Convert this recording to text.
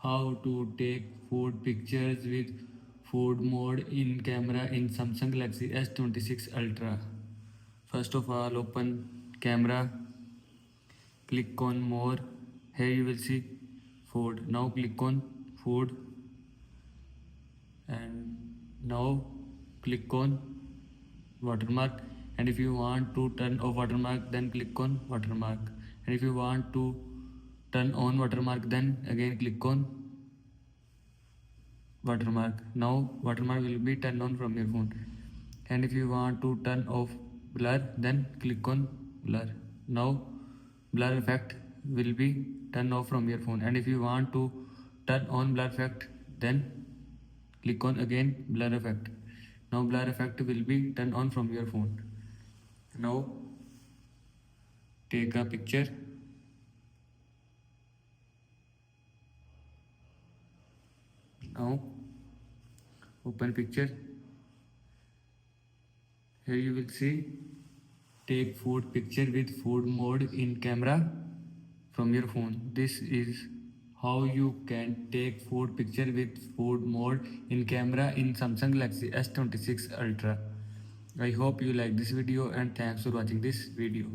how to take food pictures with food mode in camera in Samsung Galaxy S26 Ultra. First of all, open camera, click on more. Here you will see food. Now click on food, and now click on watermark. And if you want to turn off watermark, then click on watermark. And if you want to turn on watermark, then again click on watermark. Now watermark will be turned on from your phone. And if you want to turn off blur, then click on blur. Now blur effect will be turned off from your phone. And if you want to turn on blur effect, then click on again blur effect. Now blur effect will be turned on from your phone. Now take a picture. Now open picture. Here you will see take food picture with food mode in camera from your phone. This is how you can take food picture with food mode in camera in Samsung Galaxy S26 Ultra. I hope you like this video, and thanks for watching this video.